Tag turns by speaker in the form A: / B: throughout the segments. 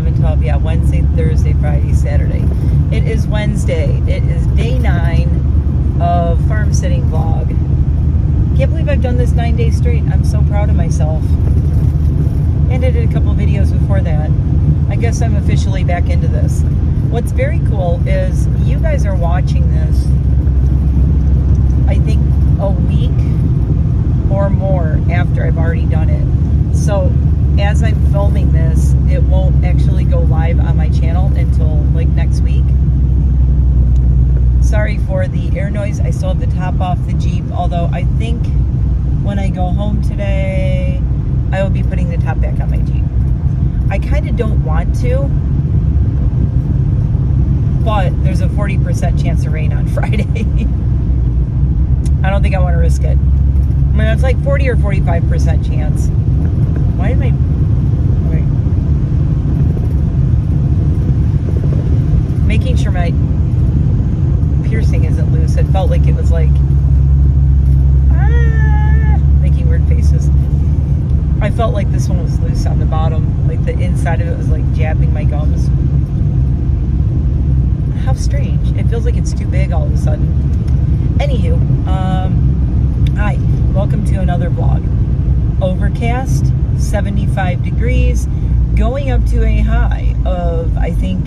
A: 11, 12, yeah, Wednesday, Thursday, Friday, Saturday. It is Wednesday. It is day 9 of farm sitting vlog. Can't believe I've done this 9 days straight. I'm so proud of myself. And I did a couple of videos before that. I guess I'm officially back into this. What's very cool is you guys are watching this, I think, a week or more after I've already done it. So as I'm filming this, it won't actually go live on my channel until like next week. Sorry for the air noise. I still have the top off the Jeep, although I think when I go home today, I will be putting the top back on my Jeep. I kind of don't want to, but there's a 40% chance of rain on Friday. I don't think I want to risk it. I mean, it's like 40 or 45% chance. Why am I... Wait. Making sure my piercing isn't loose. It felt like it was like... making weird faces. I felt like this one was loose on the bottom. Like the inside of it was like jabbing my gums. How strange. It feels like it's too big all of a sudden. Anywho, hi. Welcome to another vlog. Overcast, 75 degrees, going up to a high of, I think,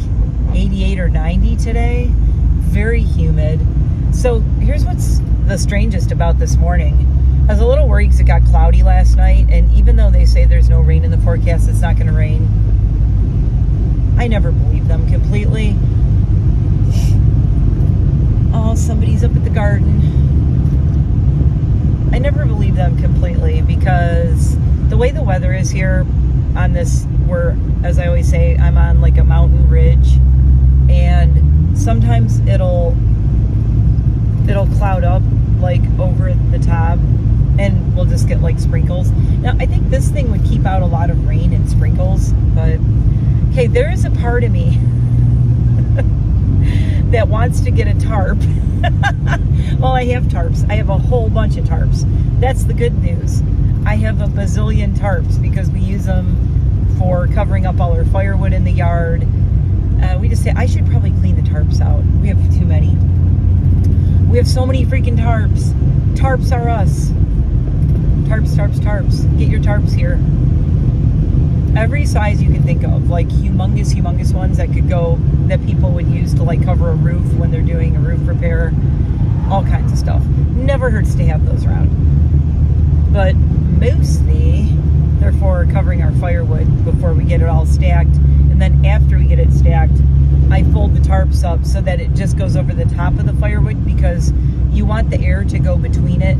A: 88 or 90 today. Very humid. So here's what's the strangest about this morning. I was a little worried because it got cloudy last night, and even though they say there's no rain in the forecast, it's not going to rain. I never believe them completely. Oh, somebody's up at the garden. I never believe them completely because the way the weather is here on this, as I always say, I'm on like a mountain ridge, and sometimes it'll cloud up like over the top, and we'll just get like sprinkles. Now, I think this thing would keep out a lot of rain and sprinkles, but okay, there is a part of me that wants to get a tarp. Well, I have tarps. I have a whole bunch of tarps. That's the good news. I have a bazillion tarps because we use them for covering up all our firewood in the yard. We just say, I should probably clean the tarps out. We have too many. We have so many freaking tarps. Tarps are us. Tarps, tarps, tarps. Get your tarps here. Every size you can think of, like humongous ones that could go, that people would use to like cover a roof when they're doing a roof repair, all kinds of stuff. Never hurts to have those around. But mostly they're for covering our firewood before we get it all stacked. And then after we get it stacked, I fold the tarps up so that it just goes over the top of the firewood, because you want the air to go between it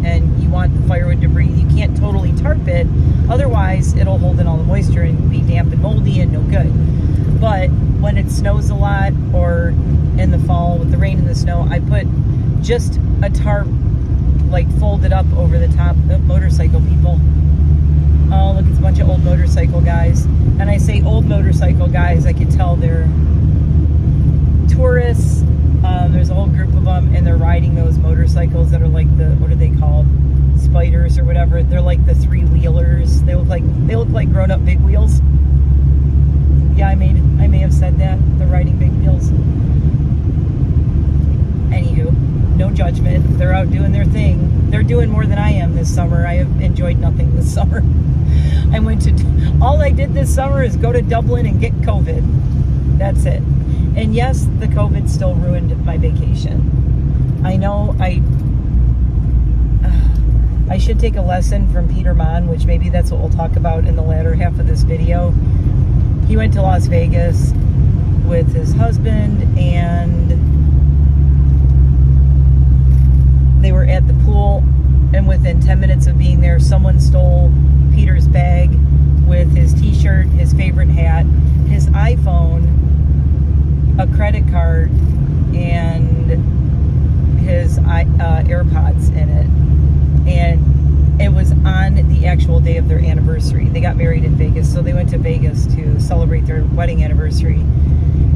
A: and you want the firewood to breathe. You can't totally tarp it, otherwise it'll hold in all the moisture and be damp and moldy and no good. But when it snows a lot, or in the fall with the rain and the snow, I put just a tarp like folded up over the top. Motorcycle people. Oh, look, it's a bunch of old motorcycle guys. And I say old motorcycle guys, I can tell they're tourists. There's a whole group of them, and they're riding those motorcycles that are like the, what are they called? Spiders or whatever. They're like the three-wheelers. They look like grown-up big wheels. Yeah, I may have said that. They're riding big wheels. Anywho, no judgment. They're out doing their thing. They're doing more than I am this summer. I have enjoyed nothing this summer. All I did this summer is go to Dublin and get COVID. That's it. And yes, the COVID still ruined my vacation. I know I should take a lesson from Peter Mon, which maybe that's what we'll talk about in the latter half of this video. He went to Las Vegas with his husband, and they were at the pool, and within 10 minutes of being there, someone stole Peter's bag with his t-shirt, his favorite hat, his iPhone, a credit card, and his AirPods in it. And it was on the actual day of their anniversary. They got married in Vegas, so they went to Vegas to celebrate their wedding anniversary.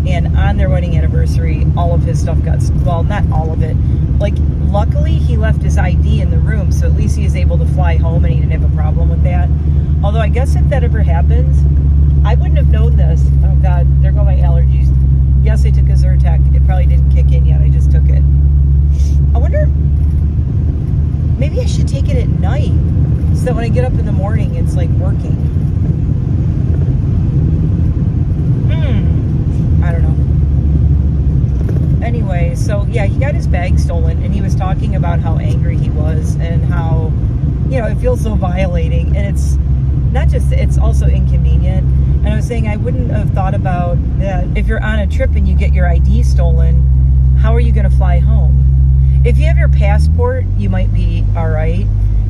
A: And on their wedding anniversary, all of his stuff got, well, not all of it. Like, luckily, he left his ID in the room, so at least he was able to fly home, and he didn't have a problem with that. Although, I guess if that ever happens, I wouldn't have known this. Oh God, there go my allergies. Yes, I took a Zyrtec. It probably didn't kick in yet. I just took it. I wonder, maybe I should take it at night so that when I get up in the morning, it's like working. I don't know. Anyway, so yeah, he got his bag stolen, and he was talking about how angry he was and how, you know, it feels so violating, and it's not just, it's also inconvenient. And I was saying I wouldn't have thought about that. If you're on a trip and you get your ID stolen, how are you going to fly home? If you have your passport, you might be all right,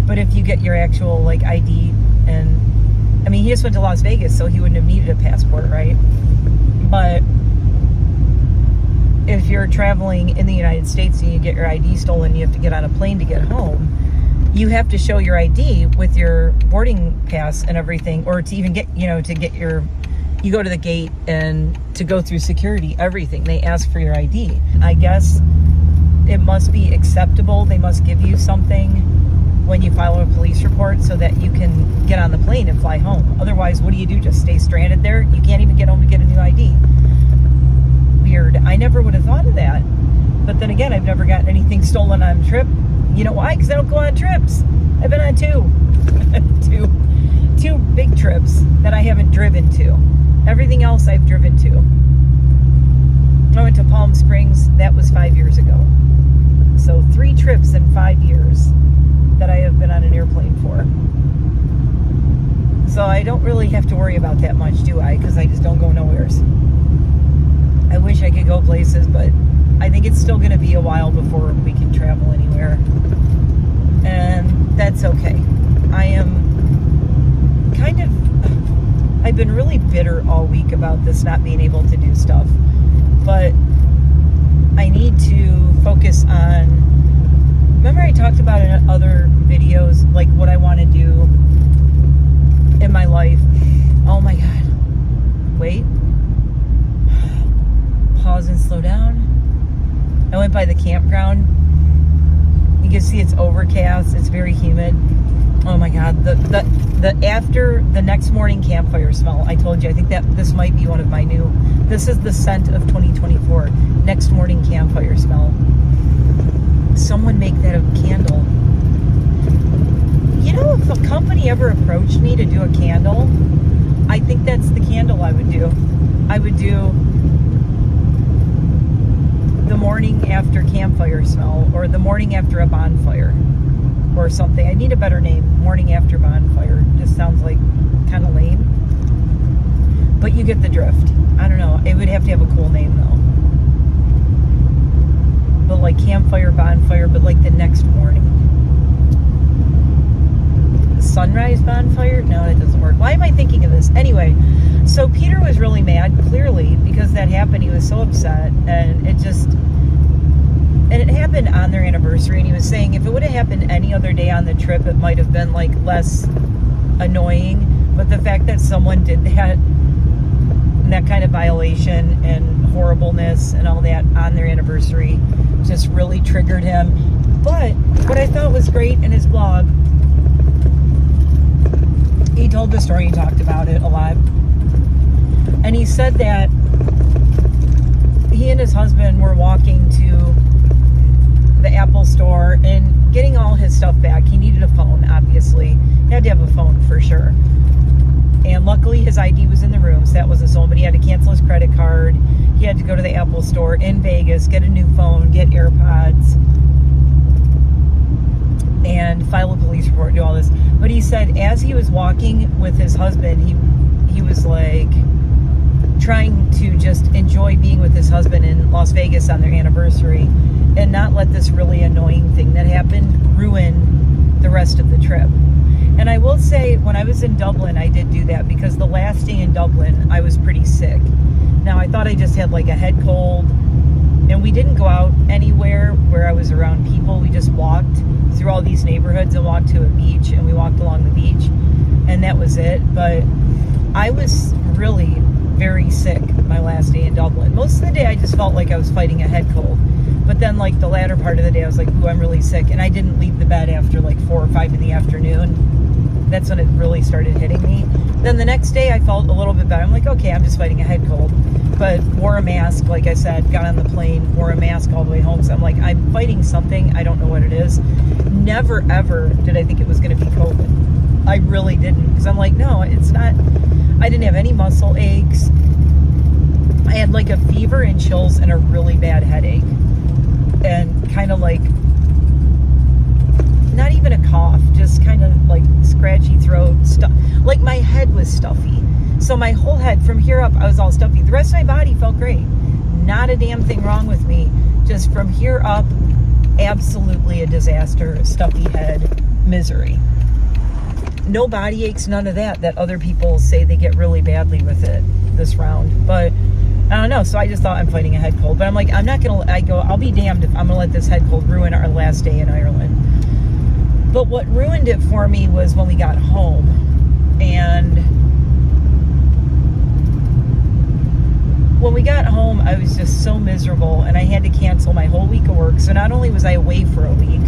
A: but if you get your actual like ID, and I mean, he just went to Las Vegas, so he wouldn't have needed a passport, right? But if you're traveling in the United States and you get your ID stolen, you have to get on a plane to get home, you have to show your ID with your boarding pass and everything, or to even get, you know, to get your, you go to the gate and to go through security, everything, they ask for your ID. I guess it must be acceptable. They must give you something when you file a police report so that you can get on the plane and fly home. Otherwise, what do you do? Just stay stranded there? You can't even get home to get a new ID. Weird. I never would have thought of that. But then again, I've never gotten anything stolen on a trip. You know why? Because I don't go on trips. I've been on two big trips that I haven't driven to. Everything else I've driven to. I went to Palm Springs. That was 5 years ago. So 3 trips in 5 years that I have been on an airplane for. So I don't really have to worry about that much, do I? Because I just don't go nowheres. I wish I could go places, but I think it's still going to be a while before we can travel anywhere. And that's okay. I am kind of, I've been really bitter all week about this not being able to do stuff. But I need to focus on, remember I talked about in other videos, like what I want to do in my life. Oh my God. Wait. Pause and slow down. I went by the campground. You can see it's overcast. It's very humid. Oh my God. The after the next morning campfire smell. I told you, I think that this might be one of my new, this is the scent of 2024. Next morning campfire smell. Someone make that a candle. You know, if a company ever approached me to do a candle, I think that's the candle I would do. I would do the morning after campfire smell, or the morning after a bonfire, or something. I need a better name. Morning after bonfire. Just sounds like kind of lame. But you get the drift. I don't know. It would have to have a cool name though. But like campfire, bonfire, but like the next morning. Sunrise bonfire? No, that doesn't work. Why am I thinking of this? Anyway, so Peter was really mad, clearly, because that happened. He was so upset, and it happened on their anniversary, and he was saying if it would have happened any other day on the trip, it might have been like less annoying, but the fact that someone did that kind of violation and horribleness and all that on their anniversary just really triggered him. But what I thought was great in his blog, he told the story, he talked about it a lot, and he said that he and his husband were walking to the Apple store and getting all his stuff back. He needed a phone, obviously. He had to have a phone for sure. And luckily his ID was in the room, so that wasn't stolen, but he had to cancel his credit card. He had to go to the Apple store in Vegas, get a new phone, get AirPods, and file a police report, do all this. But he said as he was walking with his husband, he was like trying to just enjoy being with his husband in Las Vegas on their anniversary and not let this really annoying thing that happened ruin the rest of the trip. And I will say, when I was in Dublin, I did do that, because the last day in Dublin, I was pretty sick. Now, I thought I just had like a head cold, and we didn't go out anywhere where I was around people. We just walked through all these neighborhoods and walked to a beach, and we walked along the beach, and that was it. But I was really very sick my last day in Dublin. Most of the day, I just felt like I was fighting a head cold. But then, like, the latter part of the day, I was like, ooh, I'm really sick. And I didn't leave the bed after like 4 or 5 in the afternoon. That's when it really started hitting me. Then the next day I felt a little bit better. I'm like, okay, I'm just fighting a head cold. But wore a mask, like I said, got on the plane, wore a mask all the way home. So I'm like, I'm fighting something. I don't know what it is. Never, ever did I think it was going to be COVID. I really didn't. Because I'm like, no, it's not. I didn't have any muscle aches. I had like a fever and chills and a really bad headache. And kind of like, not even a cough, just kind of like scratchy throat, like my head was stuffy. So my whole head from here up, I was all stuffy. The rest of my body felt great. Not a damn thing wrong with me. Just from here up, absolutely a disaster, stuffy head, misery. No body aches, none of that other people say they get really badly with it this round. But I don't know. So I just thought I'm fighting a head cold. But I'm like, I'm not going to, I'll be damned if I'm going to let this head cold ruin our last day in Ireland. But what ruined it for me was when we got home. And when we got home, I was just so miserable, and I had to cancel my whole week of work. So not only was I away for a week,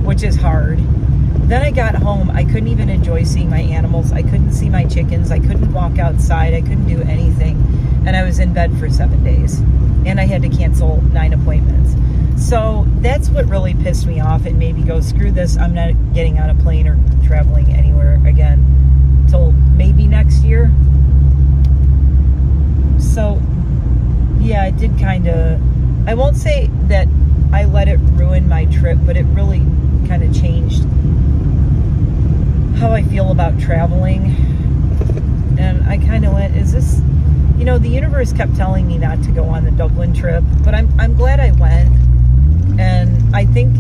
A: which is hard, then I got home, I couldn't even enjoy seeing my animals. I couldn't see my chickens. I couldn't walk outside. I couldn't do anything. And I was in bed for 7 days. And I had to cancel 9 appointments. So that's what really pissed me off and made me go, screw this. I'm not getting on a plane or traveling anywhere again till maybe next year. So yeah, it did kind of, I won't say that I let it ruin my trip, but it really kind of changed how I feel about traveling. And I kind of went, is this, you know, the universe kept telling me not to go on the Dublin trip, but I'm glad I went. And I think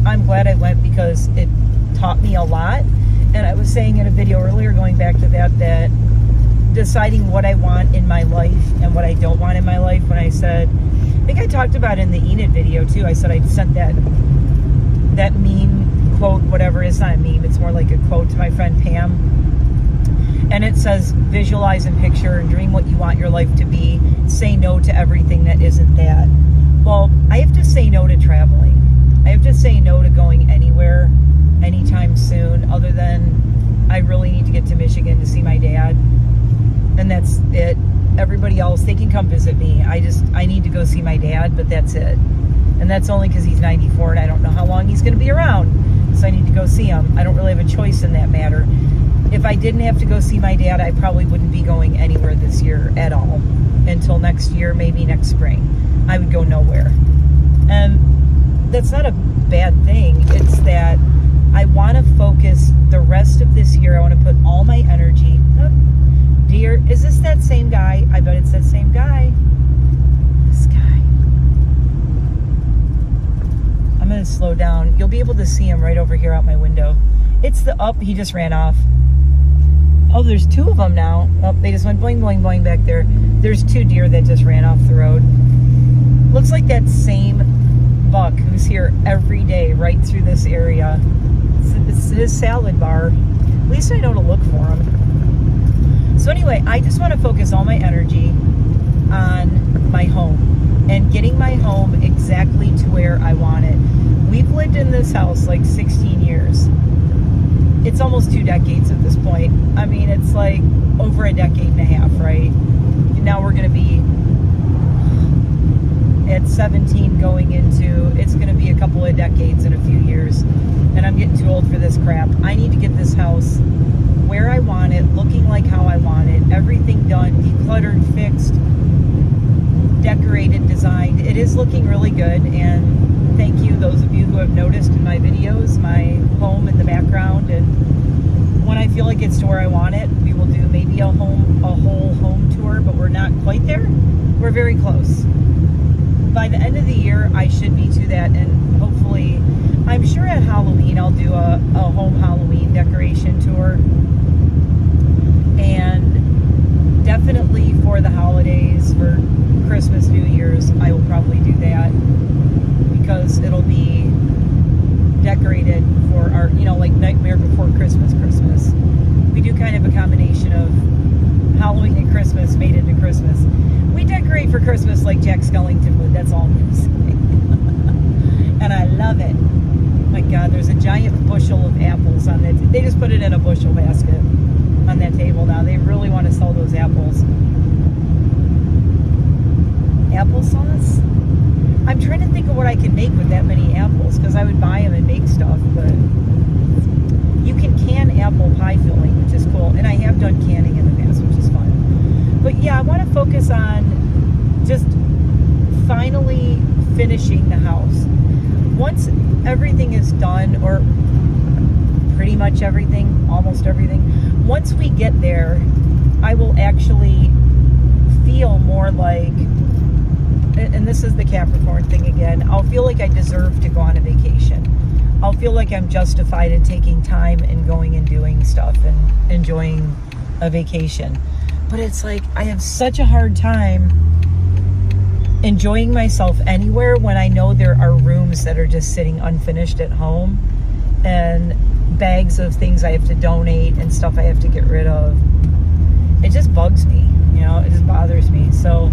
A: I'm glad I went because it taught me a lot. And I was saying in a video earlier, going back to that deciding what I want in my life and what I don't want in my life, when I said, I think I talked about in the Enid video too, I said I sent that meme quote, whatever. It's not a meme, it's more like a quote to my friend Pam. And it says, visualize and picture and dream what you want your life to be. Say no to everything that isn't that. Well, I have to say no to traveling. I have to say no to going anywhere anytime soon, other than I really need to get to Michigan to see my dad. And that's it. Everybody else, they can come visit me. I need to go see my dad, but that's it. And that's only because he's 94 and I don't know how long he's going to be around. So I need to go see him. I don't really have a choice in that matter. If I didn't have to go see my dad, I probably wouldn't be going anywhere this year at all. Until next year, maybe next spring. I would go nowhere. And that's not a bad thing. It's that I want to focus the rest of this year. I want to put all my energy. Oh, dear, is this that same guy? I bet it's that same guy. This guy. I'm going to slow down. You'll be able to see him right over here out my window. It's the up. He just ran off. Oh, there's 2 of them now. Oh, they just went boing, boing, boing back there. There's 2 deer that just ran off the road. Looks like that same buck who's here every day right through this area. It's his salad bar. At least I know to look for him. So anyway, I just want to focus all my energy on my home and getting my home exactly to where I want it. We've lived in this house like 16 years. It's almost 2 decades at this point. I mean, it's like over a decade and a half, right? Now we're going to be at 17 going into, it's going to be a couple of decades in a few years. And I'm getting too old for this crap. I need to get this house where I want it, looking like how I want it, everything done, decluttered, fixed, decorated, designed. It is looking really good, and thank you, those of you who have noticed in my videos, my home in the background. And when I feel like it's to where I want it, we will do maybe a whole home tour, but we're not quite there. We're very close. By the end of the year, I should be to that, and hopefully, I'm sure at Halloween I'll do a home Halloween decoration tour. And definitely for the holidays, for Christmas, New Year's, I will probably do that, because it'll be decorated for our, you know, like Nightmare before Christmas. We do kind of a combination of Halloween and Christmas made into Christmas. We decorate for Christmas like Jack Skellington would, that's all I'm going to say. And I love it. my God, there's a giant bushel of apples on it. They just put it in a bushel basket on that table now. They really want to sell those apples. Applesauce? I'm trying to think of what I can make with that many apples, because I would buy them and make stuff, but you can can apple pie filling, which is cool. And I have done canning in the past, which is fun. But yeah, I want to focus on just finally finishing the house. Once everything is done, or pretty much everything, almost everything, once we get there, I will actually feel more like, and this is the Capricorn thing again, I'll feel like I deserve to go on a vacation. I'll feel like I'm justified in taking time and going and doing stuff and enjoying a vacation. But it's like, I have such a hard time enjoying myself anywhere when I know there are rooms that are just sitting unfinished at home, and bags of things I have to donate and stuff I have to get rid of. It just bugs me, you know, it just bothers me. So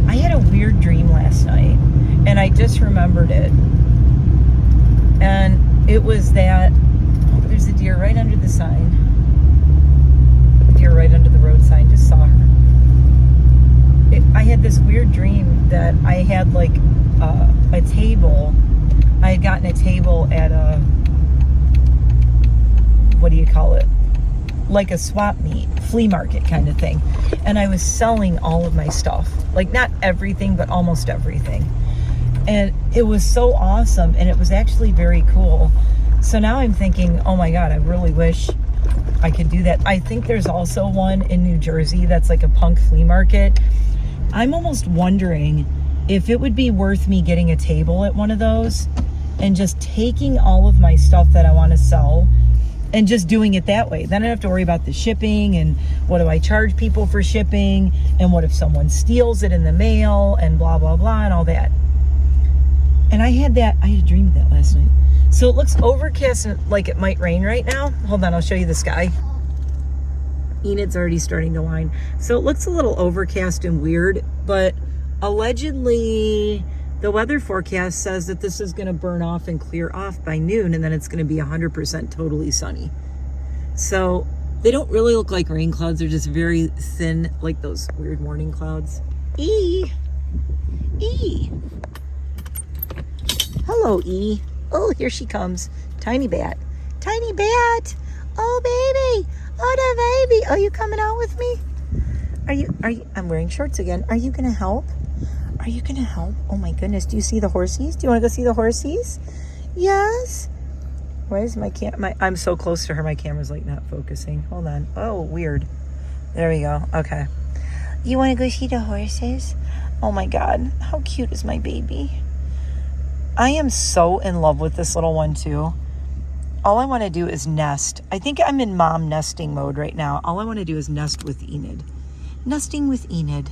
A: I had a weird dream last night, and I just remembered it. And it was that, oh, there's a deer right under the sign. Deer right under the road sign, just saw her. I had this weird dream that I had like a table. I had gotten a table at a, what do you call it? Like a swap meet, flea market kind of thing. And I was selling all of my stuff. Like not everything, but almost everything. And it was so awesome, and it was actually very cool. So now I'm thinking, oh my God, I really wish I could do that. I think there's also one in New Jersey that's like a punk flea market. I'm almost wondering if it would be worth me getting a table at one of those and just taking all of my stuff that I want to sell and just doing it that way. Then I don't have to worry about the shipping and what do I charge people for shipping, and what if someone steals it in the mail, and blah, blah, blah, and all that. And I had a dream of that last night. So it looks overcast and like it might rain right now. Hold on, I'll show you the sky. Enid's already starting to whine. So it looks a little overcast and weird, but allegedly the weather forecast says that this is going to burn off and clear off by noon, and then it's going to be 100% totally sunny. So they don't really look like rain clouds. They're just very thin, like those weird morning clouds. E. Hello, E. Oh, here she comes. Tiny bat. Oh, baby. Oh, the baby. Oh, you coming out with me? Are you, I'm wearing shorts again. Are you going to help? Oh my goodness. Do you see the horsies? Do you want to go see the horsies? Yes. Why is my I'm so close to her. My camera's like not focusing. Hold on. Oh, weird. There we go. Okay. You want to go see the horses? Oh my God. How cute is my baby? I am so in love with this little one too. All I want to do is nest. I think I'm in mom nesting mode right now. All I want to do is nest with Enid. Nesting with Enid.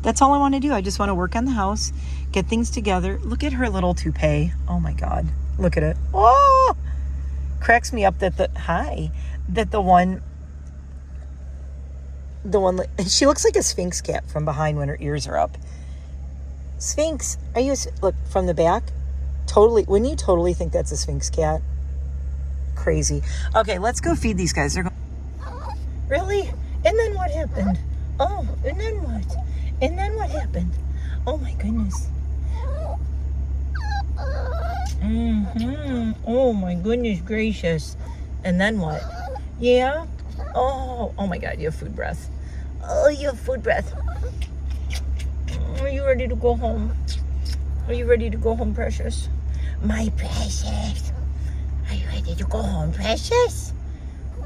A: That's all I want to do. I just want to work on the house, get things together. Look at her little toupee. Oh my God. Look at it. Oh! Cracks me up that the one, she looks like a Sphinx cat from behind when her ears are up. Sphinx, look, from the back? Totally, wouldn't you totally think that's a Sphinx cat? Crazy. Okay, let's go feed these guys. They're going, really? And then what happened? Oh, and then what? And then what happened? Oh my goodness. Oh my goodness gracious. And then what? Yeah? Oh my God, you have food breath. Oh, you have food breath. Are you ready to go home? Are you ready to go home, precious? My precious. Are you ready to go home, precious?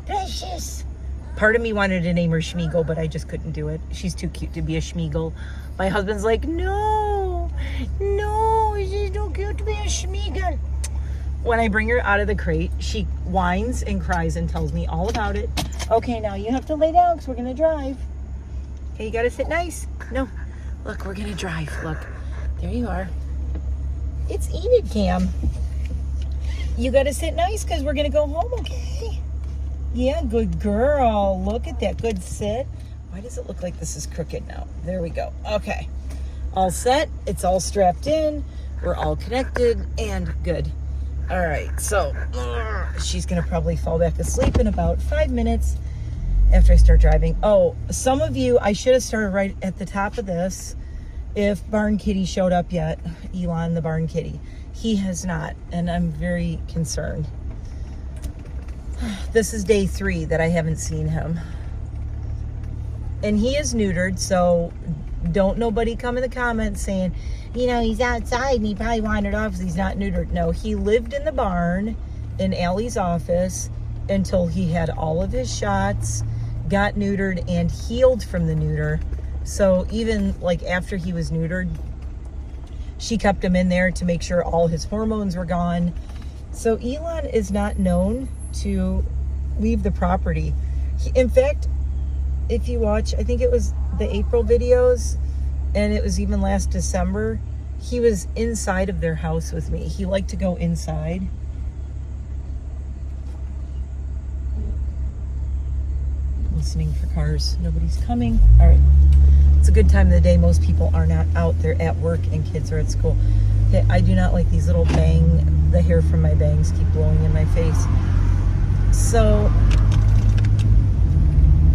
A: Precious. Part of me wanted to name her Schmeagle, but I just couldn't do it. She's too cute to be a Schmeagle. My husband's like, no, she's too cute to be a Schmeagle. When I bring her out of the crate, she whines and cries and tells me all about it. Okay, now you have to lay down because we're going to drive. Okay, you got to sit nice. No. Look, we're going to drive. Look, there you are. It's Enid Cam. You got to sit nice because we're going to go home, okay? Yeah, good girl. Look at that. Good sit. Why does it look like this is crooked now? There we go. Okay. All set. It's all strapped in. We're all connected and good. All right, so she's gonna probably fall back asleep in about 5 minutes after I start driving. Oh, some of you, I should have started right at the top of this. If Barn Kitty showed up yet, Elon the Barn Kitty. He has not, and I'm very concerned. This is day 3 that I haven't seen him. And he is neutered, so don't nobody come in the comments saying, you know, he's outside and he probably wandered off because he's not neutered. No, he lived in the barn in Allie's office until he had all of his shots, got neutered, and healed from the neuter. So even like after he was neutered, she kept him in there to make sure all his hormones were gone. So Elon is not known to leave the property. In fact, if you watch, I think it was the April videos, and it was even last December, he was inside of their house with me. He liked to go inside. Listening for cars. Nobody's coming. All right. It's a good time of the day. Most people are not out. They're at work and kids are at school. Okay, I do not like these little the hair from my bangs keep blowing in my face. So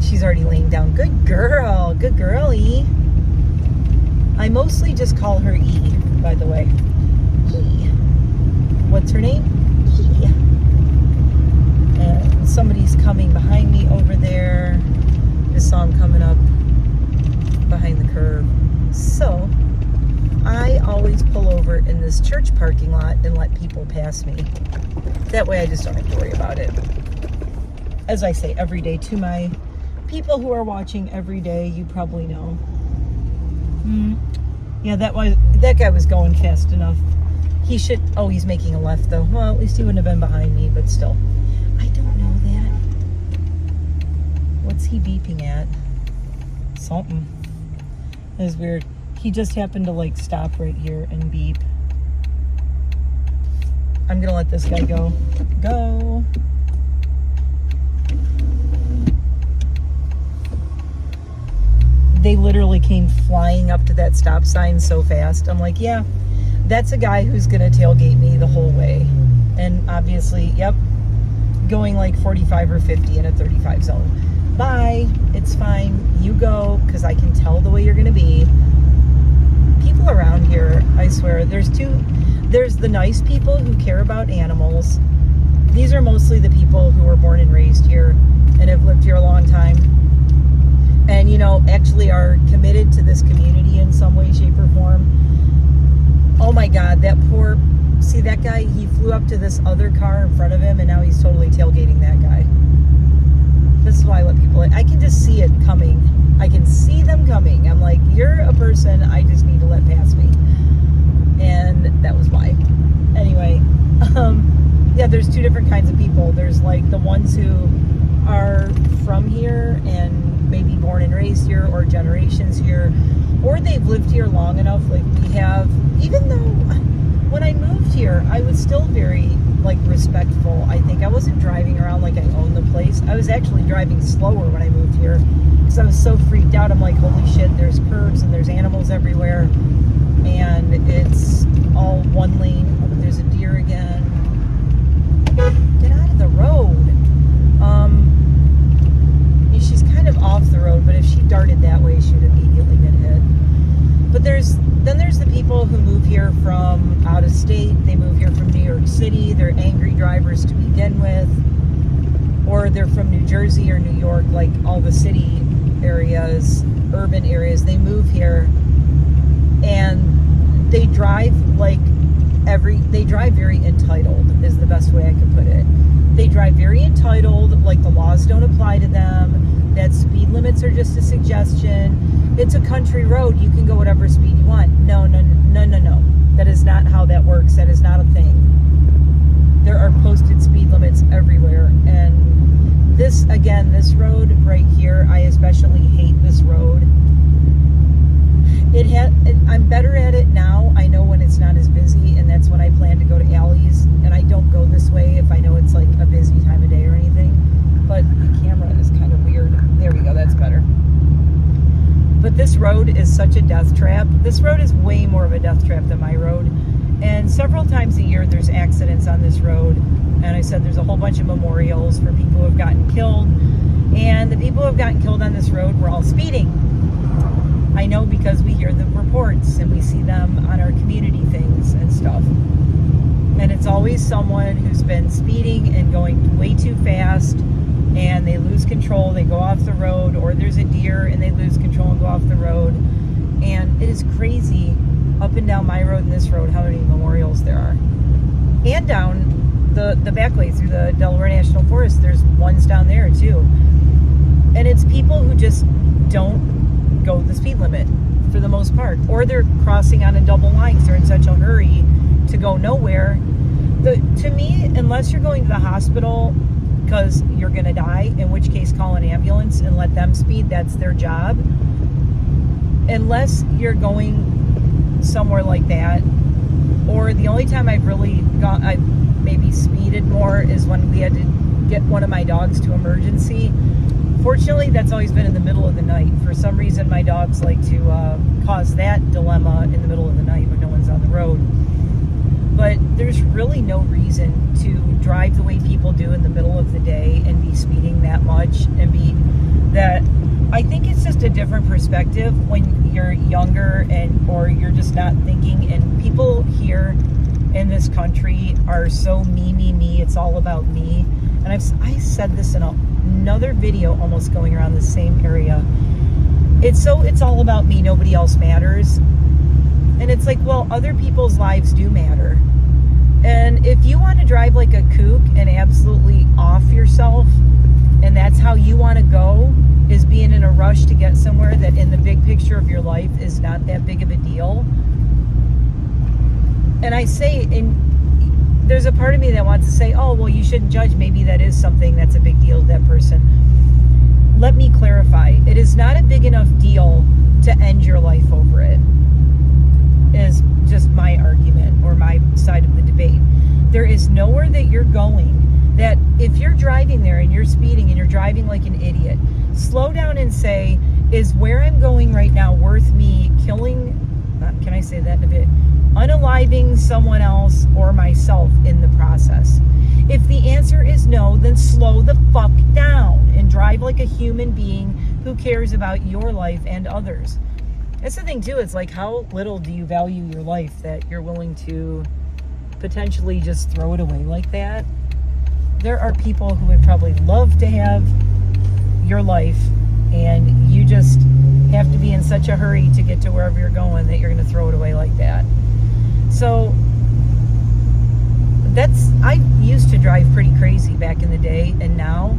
A: she's already laying down. Good girl. Good girlie. I mostly just call her E, by the way. E. What's her name? E. And somebody's coming behind me over there. Just saw him coming up behind the curve. So I always pull over in this church parking lot and let people pass me. That way I just don't have to worry about it. As I say every day to my people who are watching every day, you probably know. Yeah, that guy was going fast enough. He should, oh, he's making a left though. Well, at least he wouldn't have been behind me, but still. I don't know that. What's he beeping at? Something. That is weird. He just happened to like stop right here and beep. I'm gonna let this guy go. Go. They literally came flying up to that stop sign so fast. I'm like, yeah, that's a guy who's gonna tailgate me the whole way. And obviously, yep, going like 45 or 50 in a 35 zone. Bye, it's fine, you go, because I can tell the way you're gonna be. People around here, I swear, there's the nice people who care about animals. These are mostly the people who were born and raised here and have lived here a long time. And, you know, actually are committed to this community in some way, shape, or form. Oh my God, see that guy? He flew up to this other car in front of him and now he's totally tailgating that guy. This is why I let people in. I can just see it coming. I can see them coming. I'm like, you're a person I just need to let pass me. And that was why. Anyway, yeah, there's 2 different kinds of people. There's like the ones who are from here and maybe born and raised here or generations here, or they've lived here long enough like we have. Even though when I moved here, I was still very like respectful. I think I wasn't driving around like I owned the place. I was actually driving slower when I moved here because I was so freaked out. I'm like, holy shit, there's curves and there's animals everywhere and it's all one lane. Oh, there's a deer again. Get out of the road. She's kind of off the road, but if she darted that way, she would immediately get hit. But then there's the people who move here from out of state. They move here from New York City. They're angry drivers to begin with. Or they're from New Jersey or New York, like all the city areas, urban areas. They move here and they drive very entitled is the best way I could put it. They drive very entitled, like the laws don't apply to them, that speed limits are just a suggestion. It's a country road, you can go whatever speed you want. No. That is not how that works. That is not a thing. There are posted speed limits everywhere. And this road right here, I especially hate this road. I'm better at it now. I know when it's not as busy, and that's when I plan to go to Allie's, and I don't go this way if I know it's like a busy time of day or anything. But the camera is kind of weird. There we go, that's better. But this road is such a death trap. This road is way more of a death trap than my road. several times a year there's accidents on this road, and I said there's a whole bunch of memorials for people who have gotten killed, and the people who have gotten killed on this road were all speeding. I know because we hear the reports and we see them on our community things and stuff. And it's always someone who's been speeding and going way too fast, and they lose control, they go off the road, or there's a deer and they lose control and go off the road. And it is crazy up and down my road and this road how many memorials there are. And down the back way through the Delaware National Forest, there's ones down there too. And it's people who just don't go the speed limit for the most part, or they're crossing on a double line because they're in such a hurry to go nowhere. To me, unless you're going to the hospital because you're going to die, in which case call an ambulance and let them speed, that's their job. Unless you're going somewhere like that, or the only time I've maybe speeded more is when we had to get one of my dogs to emergency. Fortunately, that's always been in the middle of the night. For some reason, my dogs like to cause that dilemma in the middle of the night when no one's on the road. But there's really no reason to drive the way people do in the middle of the day and be speeding that much and be that. I think it's just a different perspective when you're younger or you're just not thinking. And people here in this country are so me. It's all about me. And I said this in another video almost going around the same area. It's all about me. Nobody else matters. And it's like, well, other people's lives do matter. And if you want to drive like a kook and absolutely off yourself, and that's how you want to go, is being in a rush to get somewhere that in the big picture of your life is not that big of a deal. And I say, there's a part of me that wants to say, oh, well, you shouldn't judge. Maybe that is something that's a big deal to that person. Let me clarify. It is not a big enough deal to end your life over it, is just my argument or my side of the debate. There is nowhere that you're going that if you're driving there and you're speeding and you're driving like an idiot, slow down and say, is where I'm going right now worth me killing, can I say that in a bit, unaliving someone else or myself in the process? If the answer is no, then slow the fuck down and drive like a human being who cares about your life and others. That's the thing too, it's like, how little do you value your life that you're willing to potentially just throw it away like that? There are people who would probably love to have your life, and you just have to be in such a hurry to get to wherever you're going that you're going to throw it away like that. So I used to drive pretty crazy back in the day, and now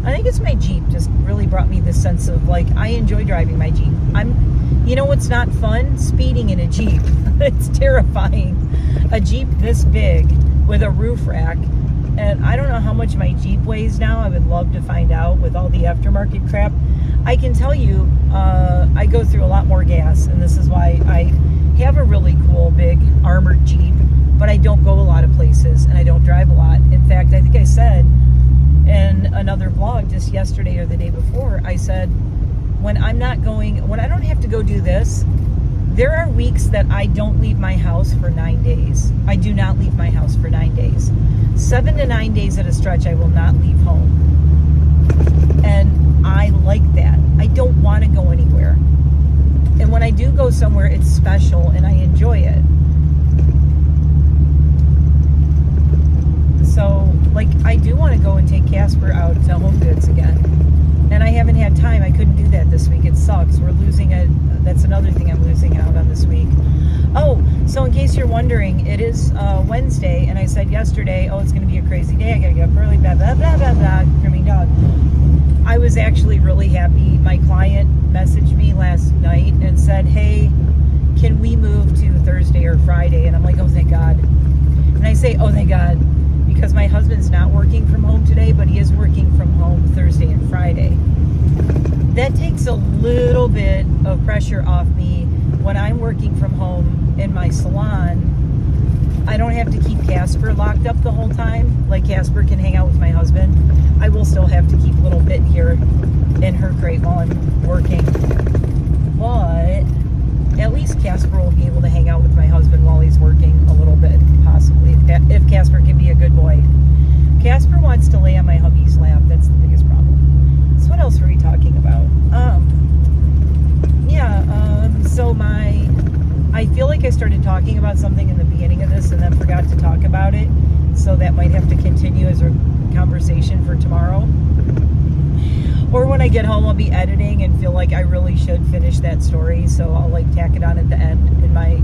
A: I think it's my Jeep just really brought me this sense of like, I enjoy driving my Jeep. You know what's not fun? Speeding in a Jeep. It's terrifying. A Jeep this big with a roof rack. And I don't know how much my Jeep weighs now. I would love to find out with all the aftermarket crap. I can tell you, I go through a lot more gas, and this is why I have a really cool big armored Jeep, but I don't go a lot of places and I don't drive a lot. In fact, I think I said in another vlog just yesterday or the day before, I said, when I don't have to go do this, there are weeks that I don't leave my house for 9 days. I do not leave my house for 9 days. 7 to 9 days at a stretch, I will not leave home. And I like that. I don't want to go anywhere. And when I do go somewhere, it's special and I enjoy it. So, like, I do want to go and take Casper out to Home Goods again. And I haven't had time. I couldn't do that this week. It sucks. That's another thing I'm losing out on this week. Oh, so in case you're wondering, it is Wednesday, and I said yesterday, oh, it's going to be a crazy day. I got to get up early, blah, blah, blah, blah, blah, screaming dog. I was actually really happy. My client messaged me last night and said, hey, can we move to Thursday or Friday? And I'm like, oh, thank God. And I say, oh, thank God, because my husband's not working from home today, but he is working from home Thursday and Friday. That takes a little bit of pressure off me when I'm working from home in my salon. I don't have to keep Casper locked up the whole time. Like, Casper can hang out with my husband. I will still have to keep a little bit here in her crate while I'm working. But at least Casper will be able to hang out with my husband while he's working a little bit. talking about something in the beginning of this and then forgot to talk about it. So that might have to continue as a conversation for tomorrow. Or when I get home, I'll be editing and feel like I really should finish that story. So I'll like tack it on at the end in my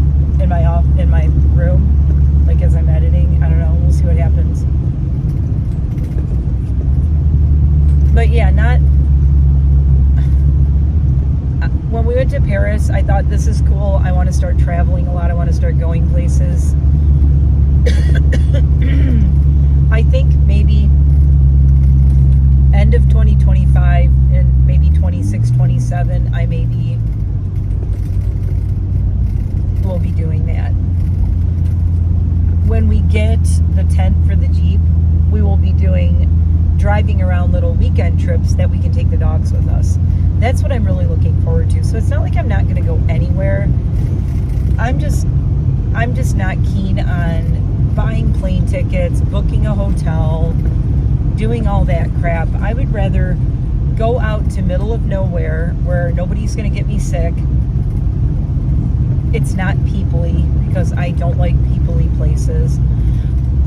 A: room, like as I'm editing. I don't know. We'll see what happens. But yeah, when we went to Paris, I thought this is cool. I want to start traveling a lot. I want to start going places. I think maybe end of 2025 and maybe 26, 27, I maybe will be doing that. When we get the tent for the Jeep, we will be driving around little weekend trips that we can take the dogs with us. That's what I'm really looking forward to. So it's not like I'm not going to go anywhere. I'm just not keen on buying plane tickets, booking a hotel, doing all that crap. I would rather go out to middle of nowhere where nobody's going to get me sick. It's not peoply, because I don't like peoply places.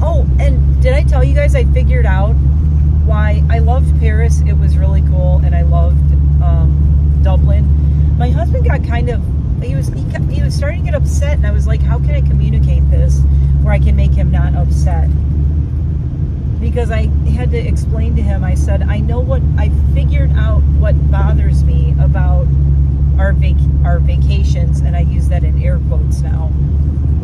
A: Oh, and did I tell you guys I figured out why I loved Paris? It was really cool, and I loved Dublin. My husband got kind of, he was starting to get upset, and I was like, how can I communicate this where I can make him not upset? Because I had to explain to him, I said, I figured out what bothers me about our vacations, and I use that in air quotes now,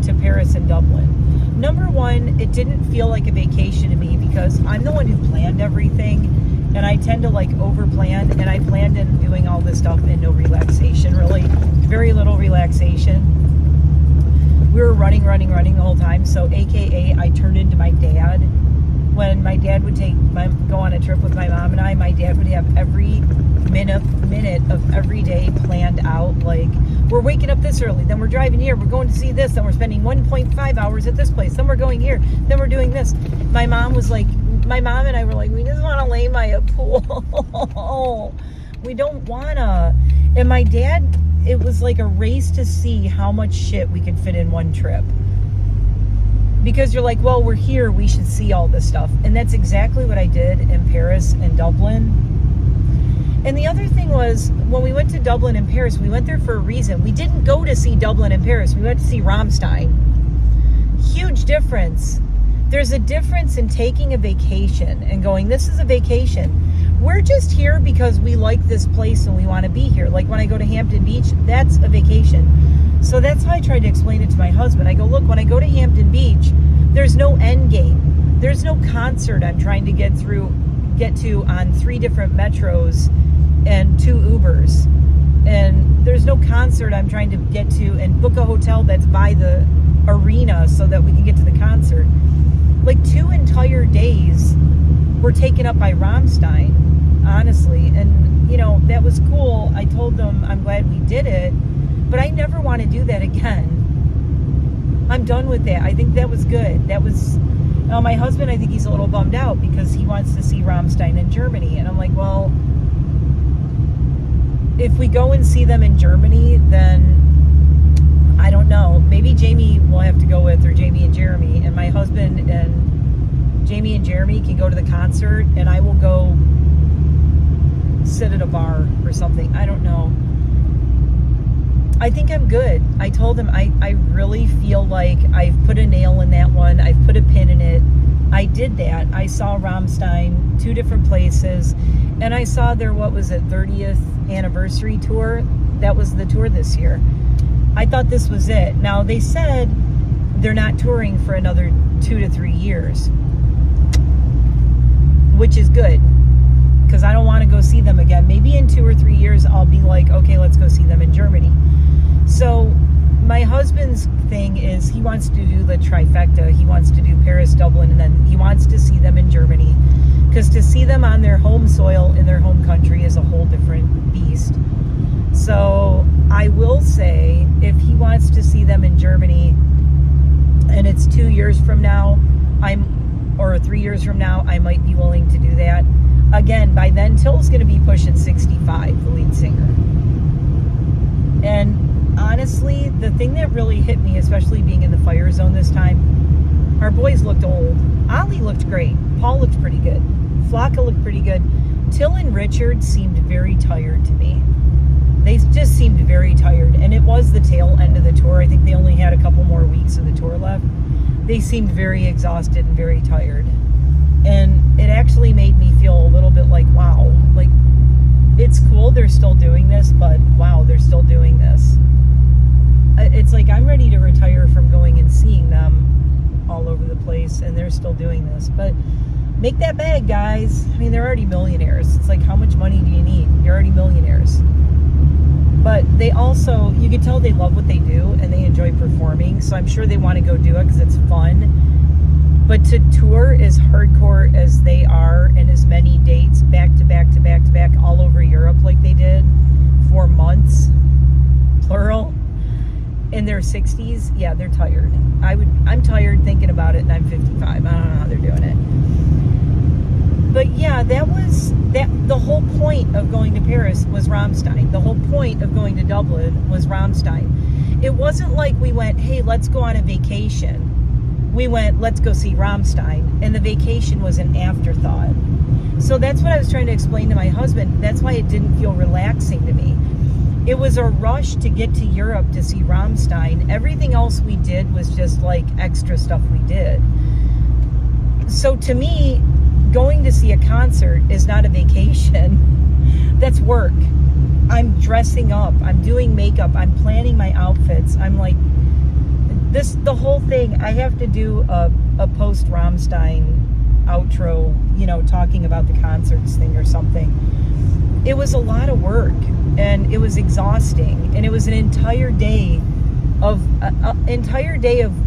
A: to Paris and Dublin. Number one, it didn't feel like a vacation to me because I'm the one who planned everything, and I tend to like over-plan, and I planned in doing all this stuff and no relaxation, really. Very little relaxation. We were running the whole time, so AKA I turned into my dad. When my dad would go on a trip with my mom and I, my dad would have every minute of every day planned out. Like, we're waking up this early, then we're driving here, we're going to see this, then we're spending 1.5 hours at this place, then we're going here, then we're doing this. My mom and I were like, we just want to lay by a pool. We don't want to. And my dad, it was like a race to see how much shit we could fit in one trip. Because you're like, well, we're here, we should see all this stuff. And that's exactly what I did in Paris and Dublin. And the other thing was, when we went to Dublin and Paris, we went there for a reason. We didn't go to see Dublin and Paris. We went to see Rammstein. Huge difference. There's a difference in taking a vacation and going, this is a vacation. We're just here because we like this place and we want to be here. Like when I go to Hampton Beach, that's a vacation. So that's how I tried to explain it to my husband. I go, look, when I go to Hampton Beach, there's no end game. There's no concert I'm trying to get to on 3 different metros and 2 Ubers. And there's no concert I'm trying to get to and book a hotel that's by the arena so that we can get to the concert. Like 2 entire days were taken up by Rammstein, honestly. And, you know, that was cool. I told them I'm glad we did it, but I never want to do that again. I'm done with that. I think that was good. That was, my husband, I think he's a little bummed out because he wants to see Rammstein in Germany. And I'm like, well, if we go and see them in Germany, then I don't know. Maybe Jamie will have to go with, or Jamie and Jeremy, and my husband and Jamie and Jeremy can go to the concert, and I will go sit at a bar or something. I don't know. I think I'm good. I told him I really feel like I've put a nail in that one. I've put a pin in it. I did that. I saw Rammstein 2 different places, and I saw their, 30th anniversary tour. That was the tour this year. I thought this was it. Now, they said they're not touring for another 2 to 3 years, which is good, because I don't want to go see them again. Maybe in 2 or 3 years, I'll be like, okay, let's go see them in Germany. So my husband's thing is he wants to do the trifecta. He wants to do Paris, Dublin, and then he wants to see them in Germany, because to see them on their home soil in their home country is a whole different beast. So I will say, if he wants to see them in Germany and it's 2 years from now, or 3 years from now, I might be willing to do that. Again, by then, Till's going to be pushing 65, the lead singer. And honestly, the thing that really hit me, especially being in the fire zone this time, our boys looked old. Ollie looked great. Paul looked pretty good. Flocka looked pretty good. Till and Richard seemed very tired to me. They just seemed very tired. And it was the tail end of the tour. I think they only had a couple more weeks of the tour left. They seemed very exhausted and very tired. And it actually made me feel a little bit like, wow, like, it's cool they're still doing this, but wow, they're still doing this. It's like I'm ready to retire from going and seeing them all over the place, and they're still doing this. But make that bag, guys. I mean, they're already millionaires. It's like, how much money do you need? You're already millionaires. But they also, you can tell they love what they do, and they enjoy performing, so I'm sure they want to go do it because it's fun. But to tour as hardcore as they are, and as many dates back to back to back to back all over Europe like they did for months, plural, in their 60s, yeah, they're tired. I'm tired thinking about it, and I'm 55. I don't know how they're doing it. But yeah, the whole point of going to Paris was Rammstein. The whole point of going to Dublin was Rammstein. It wasn't like we went, hey, let's go on a vacation. We went, let's go see Rammstein, and the vacation was an afterthought. So that's what I was trying to explain to my husband. That's why it didn't feel relaxing to me. It was a rush to get to Europe to see Rammstein. Everything else we did was just like extra stuff we did. So to me, going to see a concert is not a vacation. That's work. I'm dressing up. I'm doing makeup. I'm planning my outfits. I'm like, the whole thing, I have to do a post Rammstein outro, talking about the concerts thing or something. It was a lot of work, and it was exhausting, and it was an entire day of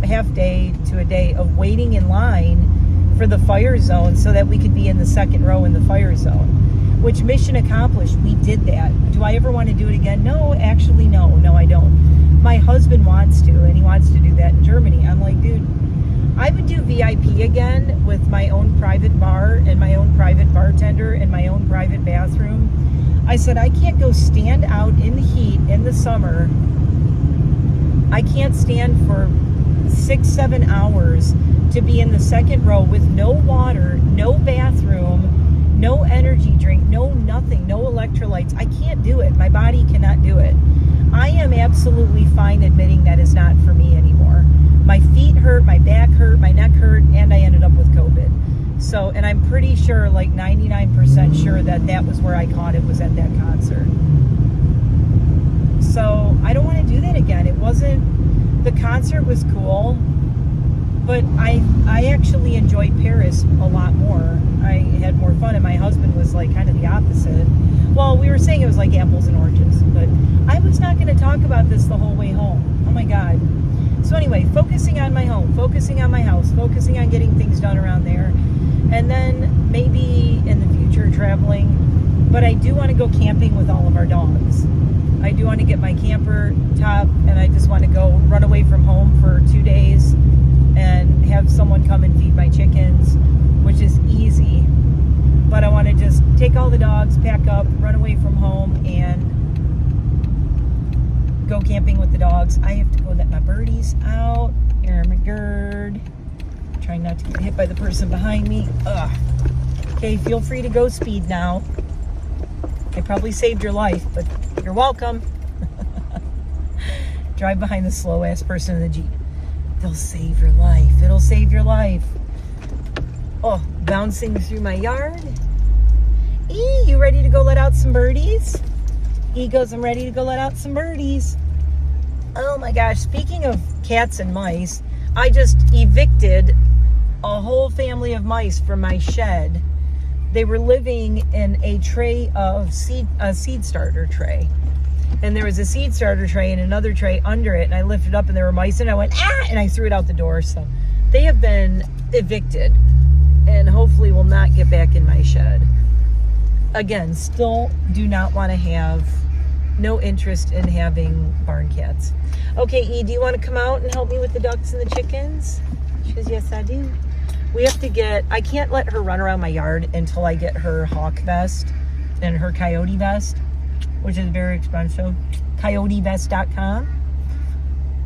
A: half day to a day of waiting in line for the fire zone so that we could be in the second row in the fire zone, which mission accomplished. We did that. Do I ever want to do it again? No, actually, no, I don't. My husband wants to, and he wants to do that in Germany. I'm like, dude, I would do VIP again with my own private bar and my own private bartender and my own private bathroom. I said, I can't go stand out in the heat in the summer. I can't stand for 6-7 hours to be in the second row with no water, no bathroom, no energy drink, no nothing, no electrolytes. I can't do it. My body cannot do it. I am absolutely fine admitting that is not for me anymore. My feet hurt, my back hurt, my neck hurt, and I ended up with COVID. So, and I'm pretty sure, like 99% sure that was where I caught it, was at that concert. So I don't want to do that again. The concert was cool, but I actually enjoyed Paris a lot more. I had more fun, and my husband was like kind of the opposite. Well, we were saying it was like apples and oranges, but I was not going to talk about this the whole way home. Oh my God. So anyway, focusing on my home, focusing on my house, focusing on getting things done around there, and then maybe in the future traveling. But I do want to go camping with all of our dogs. I do want to get my camper top, and I just want to go run away from home for 2 days and have someone come and feed my chickens, which is easy. But I want to just take all the dogs, pack up, run away from home, and go camping with the dogs. I have to go let my birdies out. Here, my gird. Trying not to get hit by the person behind me. Ugh. Okay, feel free to go speed now. I probably saved your life, but you're welcome. Drive behind the slow-ass person in the Jeep. They'll save your life. It'll save your life. Oh, bouncing through my yard. You ready to go let out some birdies? Goes, I'm ready to go let out some birdies. Oh my gosh, speaking of cats and mice, I just evicted a whole family of mice from my shed. They were living in a tray of a seed starter tray. And there was a seed starter tray and another tray under it, and I lifted up and there were mice, and I went, and I threw it out the door. So they have been evicted and hopefully will not get back in my shed. Again, still do not want to have, no interest in having barn cats. Okay, E, do you want to come out and help me with the ducks and the chickens? She goes, yes, I do. We have to get, I can't let her run around my yard until I get her hawk vest and her coyote vest, which is very expensive. CoyoteVest.com.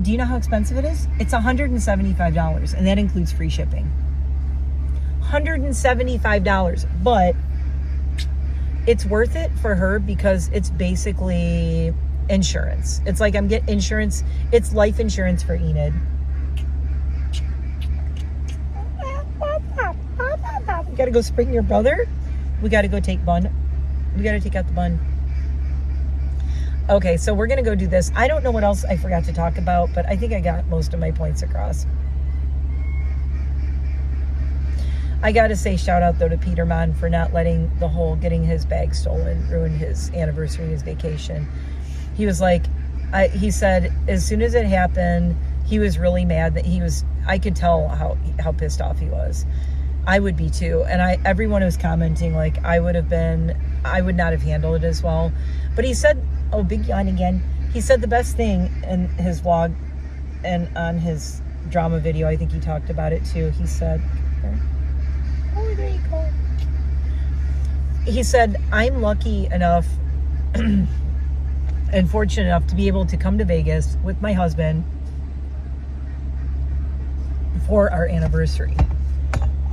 A: Do you know how expensive it is? It's $175, and that includes free shipping. $175, but it's worth it for her because it's basically insurance. It's like I'm getting insurance. It's life insurance for Enid. We gotta go spring your brother. We gotta go take bun. We gotta take out the bun. Okay, so we're gonna go do this. I don't know what else I forgot to talk about, but I think I got most of my points across. I gotta say shout out though to Peter Mon for not letting the whole getting his bag stolen ruin his anniversary and his vacation. He was like, he said as soon as it happened, he was really mad that I could tell how pissed off he was. I would be too. And everyone was commenting like I would not have handled it as well. But he said, oh, big yawn again. He said the best thing in his vlog and on his drama video, I think he talked about it too. He said, oh, there you go. He said, I'm lucky enough and fortunate enough to be able to come to Vegas with my husband for our anniversary.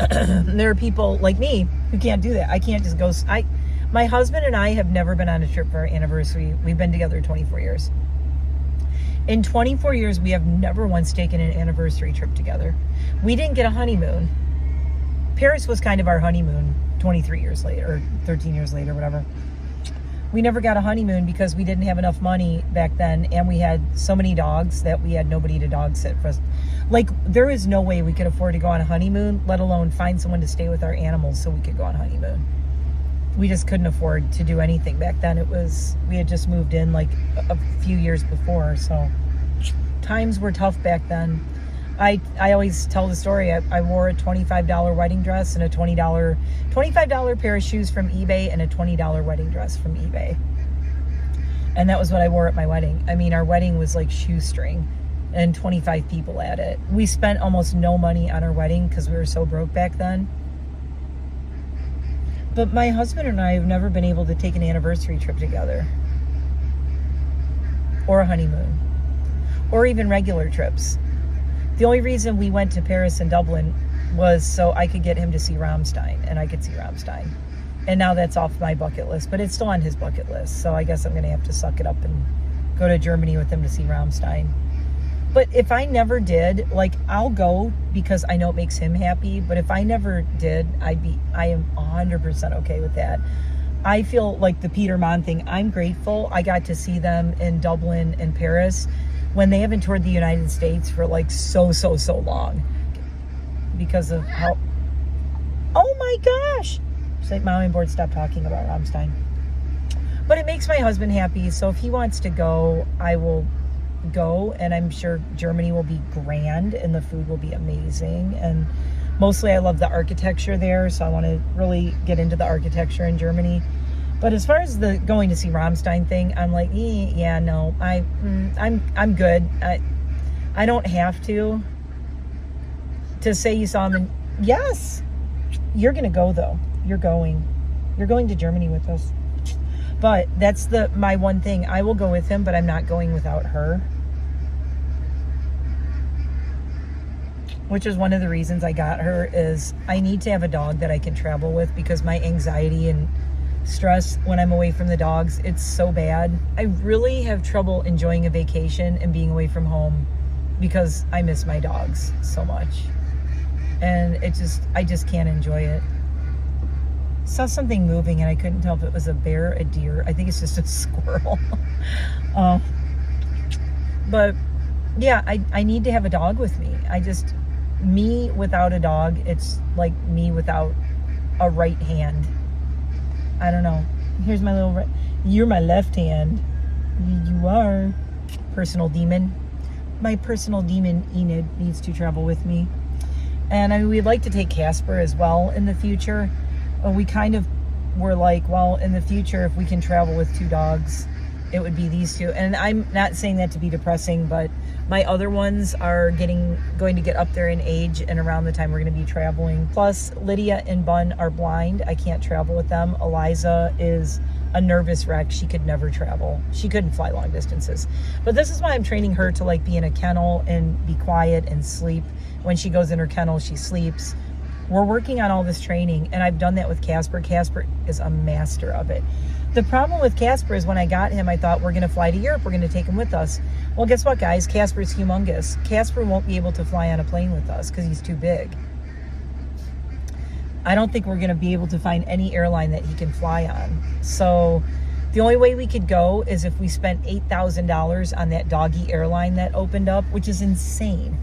A: There are people like me who can't do that. I can't just go. My husband and I have never been on a trip for our anniversary. We've been together 24 years. In 24 years, we have never once taken an anniversary trip together. We didn't get a honeymoon. Paris was kind of our honeymoon 23 years later, or 13 years later, whatever. We never got a honeymoon because we didn't have enough money back then, and we had so many dogs that we had nobody to dog sit for us. Like, there is no way we could afford to go on a honeymoon, let alone find someone to stay with our animals so we could go on a honeymoon. We just couldn't afford to do anything back then. We had just moved in like a few years before, so times were tough back then. I always tell the story. I wore a $25 wedding dress and a $25 pair of shoes from eBay and a $20 wedding dress from eBay. And that was what I wore at my wedding. I mean, our wedding was like shoestring and 25 people at it. We spent almost no money on our wedding because we were so broke back then. But my husband and I have never been able to take an anniversary trip together. Or a honeymoon. Or even regular trips. The only reason we went to Paris and Dublin was so I could get him to see Rammstein, and I could see Rammstein. And now that's off my bucket list, but it's still on his bucket list. So I guess I'm going to have to suck it up and go to Germany with him to see Rammstein. But if I never did, like, I'll go because I know it makes him happy. But if I never did, I am 100% okay with that. I feel like the Peter Mon thing, I'm grateful I got to see them in Dublin and Paris when they haven't toured the United States for like so long because of how, oh my gosh. She's like, Mom and Board, stop talking about Rammstein. But it makes my husband happy. So if he wants to go, I will go. And I'm sure Germany will be grand and the food will be amazing. And mostly I love the architecture there. So I want to really get into the architecture in Germany. But as far as the going to see Rammstein thing, I'm like, yeah, no, I'm good. I don't have to say you saw them. Yes, you're gonna go though. You're going to Germany with us. But that's my one thing. I will go with him, but I'm not going without her. Which is one of the reasons I got her is I need to have a dog that I can travel with because my anxiety and stress when I'm away from the dogs, it's so bad. I really have trouble enjoying a vacation and being away from home because I miss my dogs so much. And I just can't enjoy it. Saw something moving and I couldn't tell if it was a bear, a deer. I think it's just a squirrel. But yeah, I need to have a dog with me. Me without a dog, it's like me without a right hand. I don't know. Here's my little you're my left hand. You are. Personal demon. My personal demon, Enid, needs to travel with me. And we'd like to take Casper as well in the future. We kind of were like, well, in the future, if we can travel with two dogs, it would be these two. And I'm not saying that to be depressing, but My other ones are going to get up there in age and around the time we're going to be traveling. Plus, Lydia and Bun are blind. I can't travel with them. Eliza is a nervous wreck. She could never travel. She couldn't fly long distances. But this is why I'm training her to like be in a kennel and be quiet and sleep. When she goes in her kennel, she sleeps. We're working on all this training, and I've done that with Casper. Casper is a master of it. The problem with Casper is when I got him, I thought we're going to fly to Europe. We're going to take him with us. Well, guess what, guys? Casper's humongous. Casper won't be able to fly on a plane with us because he's too big. I don't think we're going to be able to find any airline that he can fly on. So the only way we could go is if we spent $8,000 on that doggy airline that opened up, which is insane.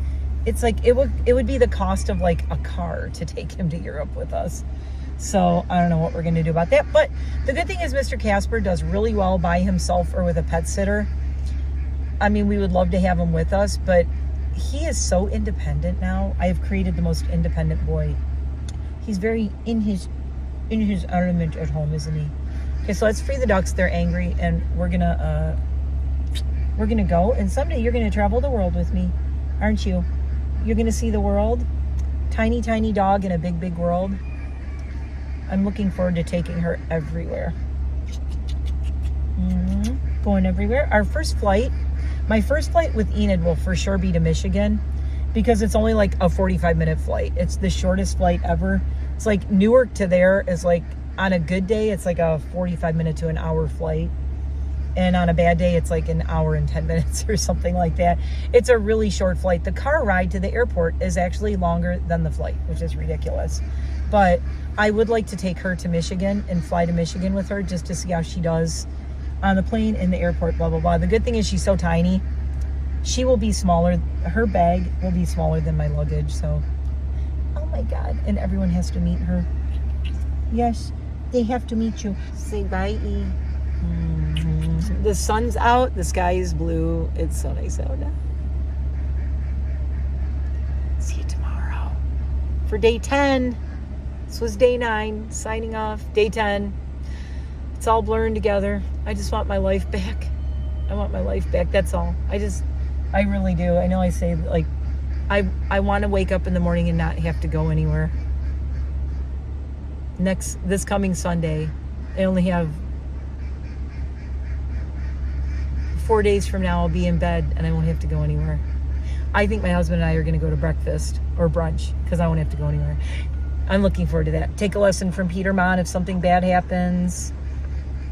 A: It's like it would be the cost of like a car to take him to Europe with us. So I don't know what we're going to do about that. But the good thing is Mr. Casper does really well by himself or with a pet sitter. I mean, we would love to have him with us, but he is so independent now. I have created the most independent boy. He's very in his element at home, isn't he? Okay, so let's free the ducks. They're angry, and we're gonna go. And someday you're gonna travel the world with me, aren't you? You're gonna see the world. Tiny, tiny dog in a big, big world. I'm looking forward to taking her everywhere. Going everywhere. Our first flight, my first flight with Enid will for sure be to Michigan because it's only like a 45-minute flight. It's the shortest flight ever. It's like Newark to there is like, on a good day, it's like a 45-minute to an hour flight. And on a bad day, it's like an hour and 10 minutes or something like that. It's a really short flight. The car ride to the airport is actually longer than the flight, which is ridiculous. But I would like to take her to Michigan and fly to Michigan with her just to see how she does on the plane, in the airport, blah, blah, blah. The good thing is she's so tiny. She will be smaller. Her bag will be smaller than my luggage. So, oh my God. And everyone has to meet her. Yes, they have to meet you. Say bye, E. The sun's out. The sky is blue. It's so nice out now. See you tomorrow for day 10. This was day 9, signing off. Day 10. It's all blurring together. I just want my life back. I want my life back. That's all. I really do. I know I say, like, I want to wake up in the morning and not have to go anywhere. This coming Sunday, I only have 4 days from now. I'll be in bed and I won't have to go anywhere. I think my husband and I are going to go to breakfast or brunch because I won't have to go anywhere. I'm looking forward to that. Take a lesson from Peter Mon. If something bad happens,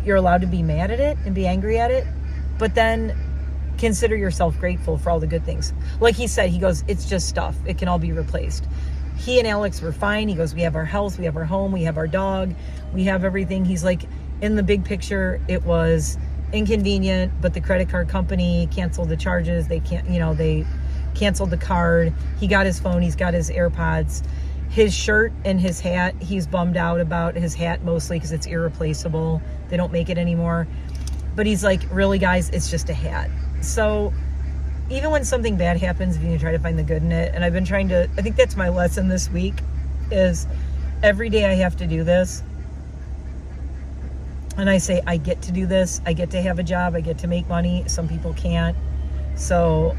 A: you're allowed to be mad at it and be angry at it, but then consider yourself grateful for all the good things. Like he said, he goes, it's just stuff. It can all be replaced. He and Alex were fine. He goes, we have our house, we have our home, we have our dog, we have everything. He's like, in the big picture, it was inconvenient, but the credit card company canceled the charges. They canceled the card. He got his phone, he's got his AirPods. His shirt and his hat, he's bummed out about his hat mostly because it's irreplaceable. They don't make it anymore. But he's like, really, guys, it's just a hat. So even when something bad happens, you try to find the good in it. And I've been trying to, I think that's my lesson this week, is every day I have to do this. And I say, I get to do this. I get to have a job. I get to make money. Some people can't. So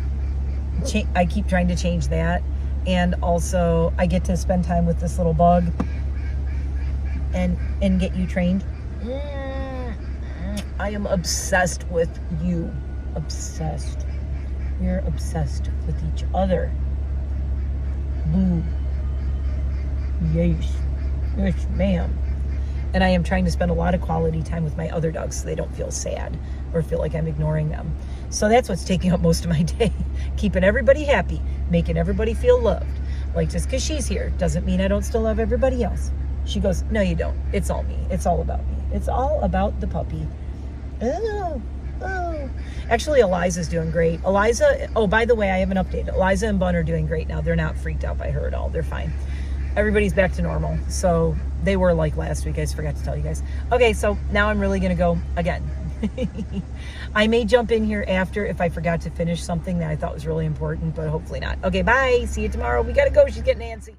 A: I keep trying to change that. And also, I get to spend time with this little bug and get you trained. I am obsessed with you. Obsessed. We're obsessed with each other. Boo. Yes. Yes, ma'am. And I am trying to spend a lot of quality time with my other dogs so they don't feel sad or feel like I'm ignoring them. So that's what's taking up most of my day. Keeping everybody happy, making everybody feel loved. Like, just because she's here doesn't mean I don't still love everybody else. She goes, no, you don't. It's all me. It's all about me. It's all about the puppy. Oh. Actually, Eliza's doing great. Eliza, oh, by the way, I have an update. Eliza and Bun are doing great now. They're not freaked out by her at all. They're fine. Everybody's back to normal. So they were like last week. I just forgot to tell you guys. Okay, so now I'm really going to go again. I may jump in here after if I forgot to finish something that I thought was really important, but hopefully not. Okay, bye. See you tomorrow. We got to go. She's getting antsy.